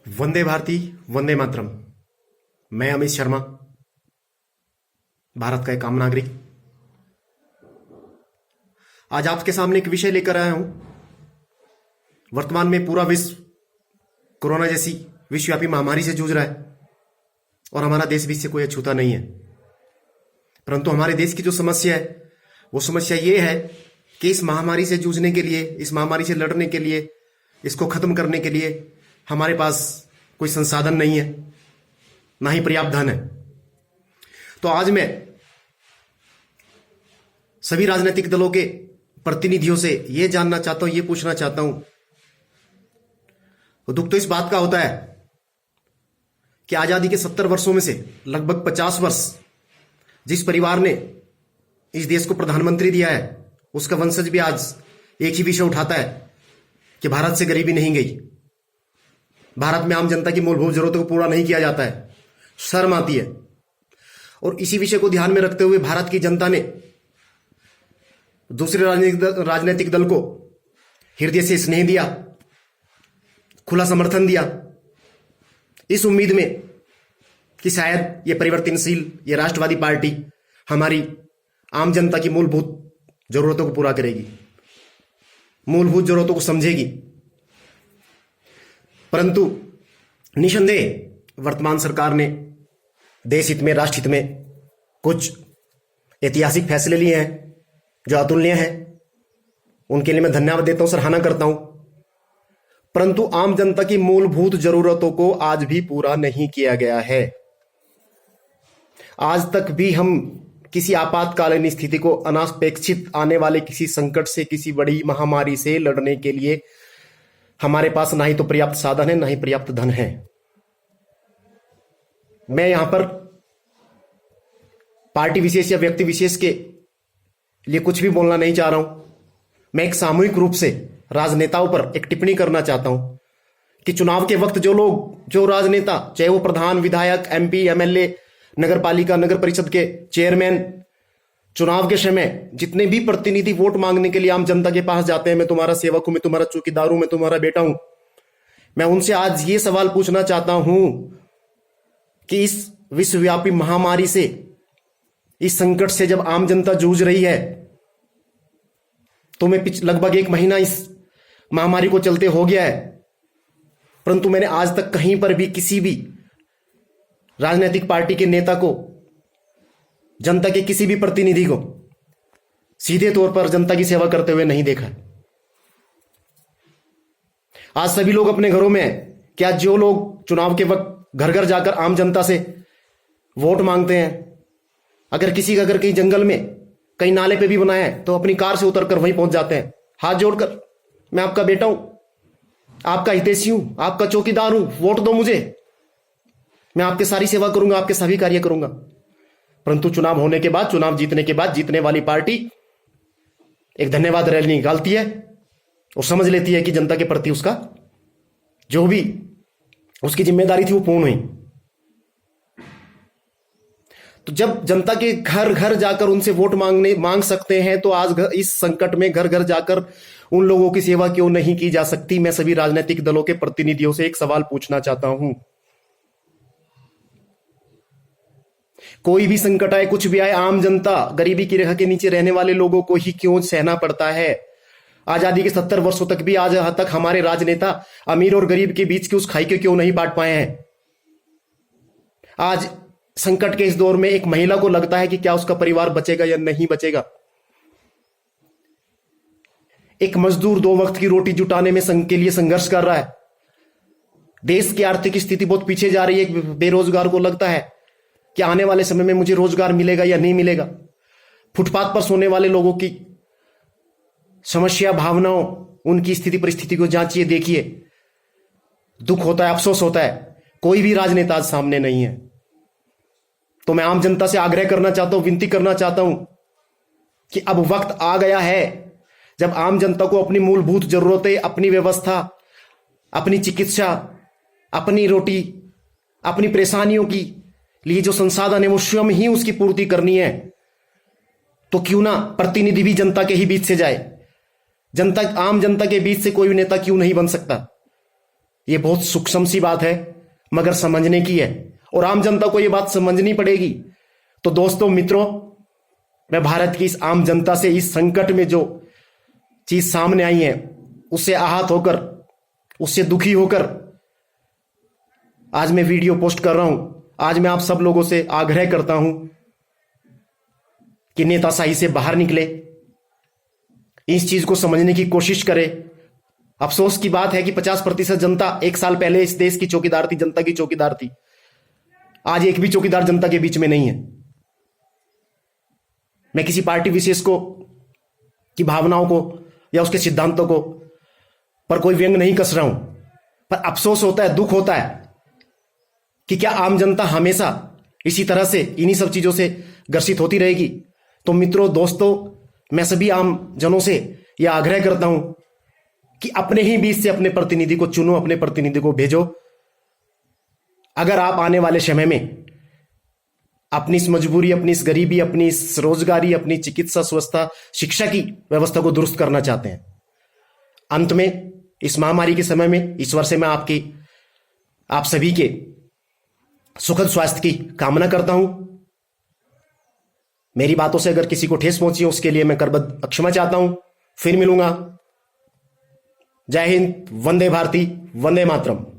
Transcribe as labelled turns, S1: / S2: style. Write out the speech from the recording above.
S1: वंदे भारती, वंदे मातरम। मैं अमित शर्मा, भारत का एक आम नागरिक, आज आपके सामने एक विषय लेकर आया हूं। वर्तमान में पूरा विश्व कोरोना जैसी विश्वव्यापी महामारी से जूझ रहा है और हमारा देश भी इससे कोई अछूता नहीं है। परंतु हमारे देश की जो समस्या है वो समस्या ये है कि इस महामारी से जूझने के लिए, इस महामारी से लड़ने के लिए, इसको खत्म करने के लिए हमारे पास कोई संसाधन नहीं है, ना ही पर्याप्त धन है। तो आज मैं सभी राजनीतिक दलों के प्रतिनिधियों से यह जानना चाहता हूं, यह पूछना चाहता हूं। तो दुख तो इस बात का होता है कि आजादी के 70 वर्षों में से लगभग 50 वर्ष जिस परिवार ने इस देश को प्रधानमंत्री दिया है, उसका वंशज भी आज एक ही विषय उठाता है कि भारत से गरीबी नहीं गई, भारत में आम जनता की मूलभूत जरूरतों को पूरा नहीं किया जाता है। शर्म आती है। और इसी विषय को ध्यान में रखते हुए भारत की जनता ने दूसरे राजनीतिक दल को हृदय से स्नेह दिया, खुला समर्थन दिया, इस उम्मीद में कि शायद ये परिवर्तनशील, ये राष्ट्रवादी पार्टी हमारी आम जनता की मूलभूत जरूरतों को पूरा करेगी, मूलभूत जरूरतों को समझेगी। परंतु निसंदेह वर्तमान सरकार ने देश हित में, राष्ट्र हित में कुछ ऐतिहासिक फैसले लिए हैं जो अतुलनीय हैं। उनके लिए मैं धन्यवाद देता हूं, सराहना करता हूं। परंतु आम जनता की मूलभूत जरूरतों को आज भी पूरा नहीं किया गया है। आज तक भी हम किसी आपातकालीन स्थिति को, अनापेक्षित आने वाले किसी संकट से, किसी बड़ी महामारी से लड़ने के लिए हमारे पास ना ही तो पर्याप्त साधन है, ना ही पर्याप्त धन है। मैं यहां पर पार्टी विशेष या व्यक्ति विशेष के लिए कुछ भी बोलना नहीं चाह रहा हूं। मैं एक सामूहिक रूप से राजनेताओं पर एक टिप्पणी करना चाहता हूं कि चुनाव के वक्त जो लोग, जो राजनेता, चाहे वो प्रधान, विधायक, एमपी, एमएलए, नगर पालिका, नगर परिषद के चेयरमैन, चुनाव के समय जितने भी प्रतिनिधि वोट मांगने के लिए आम जनता के पास जाते हैं, मैं तुम्हारा सेवक हूं, मैं तुम्हारा चौकीदार हूं, मैं तुम्हारा बेटा हूं, मैं उनसे आज ये सवाल पूछना चाहता हूं कि इस विश्वव्यापी महामारी से, इस संकट से जब आम जनता जूझ रही है, तो मैं लगभग 1 महीना इस महामारी को चलते हो गया है, परंतु मैंने आज तक कहीं पर भी किसी भी राजनीतिक पार्टी के नेता को, जनता के किसी भी प्रतिनिधि को सीधे तौर पर जनता की सेवा करते हुए नहीं देखा। आज सभी लोग अपने घरों में हैं। क्या जो लोग चुनाव के वक्त घर घर जाकर आम जनता से वोट मांगते हैं, अगर किसी का अगर कहीं जंगल में, कहीं नाले पे भी बनाया है, तो अपनी कार से उतरकर वहीं पहुंच जाते हैं, हाथ जोड़कर, मैं आपका बेटा हूं, आपका हितैषी हूं, आपका चौकीदार हूं, वोट दो मुझे, मैं आपकी सारी सेवा करूंगा, आपके सभी कार्य करूंगा। परंतु चुनाव होने के बाद, चुनाव जीतने के बाद, जीतने वाली पार्टी एक धन्यवाद रैली निकालती है और समझ लेती है कि जनता के प्रति उसका जो भी उसकी जिम्मेदारी थी वो पूर्ण हुई। तो जब जनता के घर घर जाकर उनसे वोट मांग सकते हैं, तो आज इस संकट में घर घर जाकर उन लोगों की सेवा क्यों नहीं की जा सकती? मैं सभी राजनीतिक दलों के प्रतिनिधियों से एक सवाल पूछना चाहता हूं। कोई भी संकट आए, कुछ भी आए, आम जनता, गरीबी की रेखा के नीचे रहने वाले लोगों को ही क्यों सहना पड़ता है? आजादी के 70 वर्षों तक भी आज तक हमारे राजनेता अमीर और गरीब के बीच की उस खाई को क्यों नहीं बांट पाए हैं? आज संकट के इस दौर में एक महिला को लगता है कि क्या उसका परिवार बचेगा या नहीं बचेगा। एक मजदूर 2 वक्त की रोटी जुटाने में के लिए संघर्ष कर रहा है। देश की आर्थिक स्थिति बहुत पीछे जा रही है। बेरोजगार को लगता है कि आने वाले समय में मुझे रोजगार मिलेगा या नहीं मिलेगा। फुटपाथ पर सोने वाले लोगों की समस्या, भावनाओं, उनकी स्थिति परिस्थिति को जांचिए, देखिए, दुख होता है, अफसोस होता है। कोई भी राजनेता आज सामने नहीं है। तो मैं आम जनता से आग्रह करना चाहता हूं, विनती करना चाहता हूं कि अब वक्त आ गया है जब आम जनता को अपनी मूलभूत जरूरतें, अपनी व्यवस्था, अपनी चिकित्सा, अपनी रोटी, अपनी परेशानियों की लिए जो संसाधन है वो स्वयं ही उसकी पूर्ति करनी है। तो क्यों ना प्रतिनिधि भी जनता के ही बीच से जाए। जनता, आम जनता के बीच से कोई नेता क्यों नहीं बन सकता? ये बहुत सूक्ष्म सी बात है, मगर समझने की है और आम जनता को ये बात समझनी पड़ेगी। तो दोस्तों, मित्रों, मैं भारत की इस आम जनता से इस संकट में जो चीज सामने आई है उससे आहत होकर, उससे दुखी होकर आज मैं वीडियो पोस्ट कर रहा हूं। आज मैं आप सब लोगों से आग्रह करता हूं कि नेताशाही से बाहर निकले, इस चीज को समझने की कोशिश करें। अफसोस की बात है कि 50% जनता एक साल पहले इस देश की चौकीदार थी, जनता की चौकीदार थी। आज एक भी चौकीदार जनता के बीच में नहीं है। मैं किसी पार्टी विशेष को की भावनाओं को या उसके सिद्धांतों को पर कोई व्यंग नहीं कस रहा हूं, पर अफसोस होता है, दुख होता है कि क्या आम जनता हमेशा इसी तरह से इन्हीं सब चीजों से ग्रसित होती रहेगी। तो मित्रों, दोस्तों, मैं सभी आम जनों से यह आग्रह करता हूं कि अपने ही बीच से अपने प्रतिनिधि को चुनो, अपने प्रतिनिधि को भेजो। अगर आप आने वाले समय में अपनी इस मजबूरी, अपनी इस गरीबी, अपनी इस रोजगारी, अपनी चिकित्सा व्यवस्था, शिक्षा की व्यवस्था को दुरुस्त करना चाहते हैं। अंत में इस महामारी के समय में ईश्वर से मैं आप सभी के सुखद स्वास्थ्य की कामना करता हूं। मेरी बातों से अगर किसी को ठेस पहुंची हो उसके लिए मैं करबद्ध क्षमा चाहता हूं। फिर मिलूंगा। जय हिंद, वंदे भारती, वंदे मातरम।